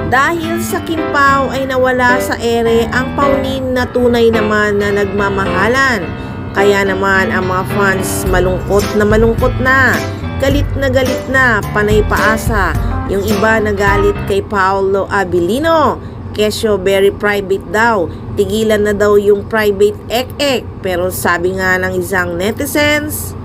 Dahil sa Kimpaw ay nawala sa ere ang Paunin na tunay naman na nagmamahalan. Kaya naman ang mga fans malungkot na, galit na, panay paasa. Yung iba nagalit kay Paolo Abilino. Kesyo very private daw, tigilan na daw yung private ek-ek. Pero sabi nga ng isang netizens,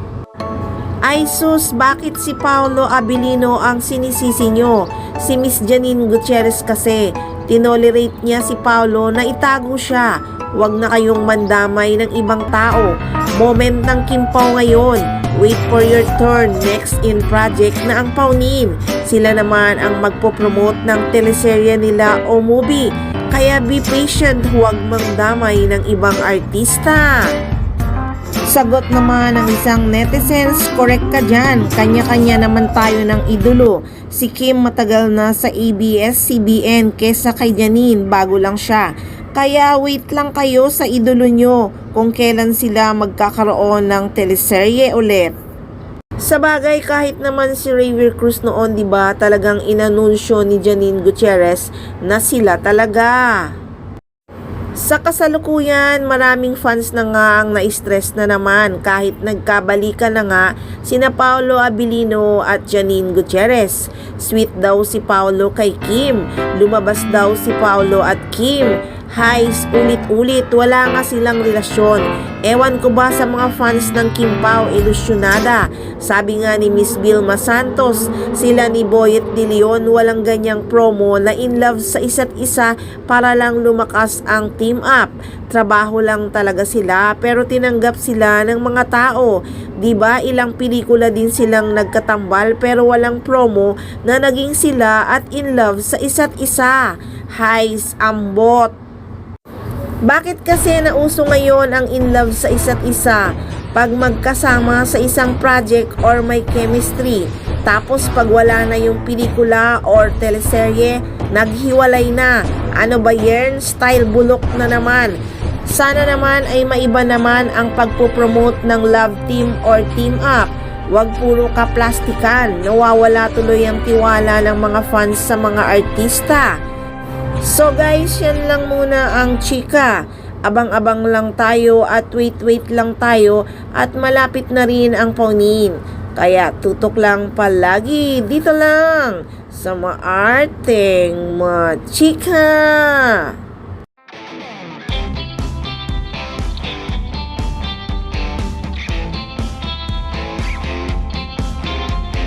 ay sus, bakit si Paolo Abilino ang sinisisi nyo? Si Miss Janine Gutierrez kasi, tinolerate niya si Paolo na itago siya. Huwag na kayong mandamay ng ibang tao. Moment ng Kimpaw ngayon. Wait for your turn next in project na ang Paunin. Sila naman ang magpopromote ng teleserye nila o movie. Kaya be patient, huwag mandamay ng ibang artista. Sagot naman ng isang netizens, correct ka dyan, kanya-kanya naman tayo ng idolo. Si Kim matagal na sa ABS-CBN kesa kay Janine, bago lang siya. Kaya wait lang kayo sa idolo nyo kung kailan sila magkakaroon ng teleserye ulit. Sa bagay, kahit naman si Rayver Cruz noon, diba, talagang inanunsyo ni Janine Gutierrez na sila talaga. Sa kasalukuyan, maraming fans na nga ang na-stress na naman kahit nagkabalikan na nga sina Paolo Abilino at Janine Gutierrez. Sweet daw si Paolo kay Kim, lumabas daw si Paolo at Kim. Highs, ulit-ulit, wala nga silang relasyon. Ewan ko ba sa mga fans ng Kimpaw, ilusyonada. Sabi nga ni Miss Vilma Santos, sila ni Boyet De Leon walang ganyang promo na in love sa isa't isa para lang lumakas ang team up. Trabaho lang talaga sila pero tinanggap sila ng mga tao. Diba ilang pelikula din silang nagkatambal pero walang promo na naging sila at in love sa isa't isa. Highs, ambot. Bakit kasi nauso ngayon ang in love sa isa't isa? Pag magkasama sa isang project or may chemistry, tapos pag wala na yung pelikula or teleserye, naghiwalay na. Ano ba yan? Style bulok na naman. Sana naman ay maiba naman ang pagpopromote ng love team or team up. Huwag puro kaplastikan. Nawawala tuloy ang tiwala ng mga fans sa mga artista. So guys, yan lang muna ang chika. Abang-abang lang tayo at wait lang tayo at malapit na rin ang Paunin. Kaya tutok lang palagi dito lang sa maarteng mga chika.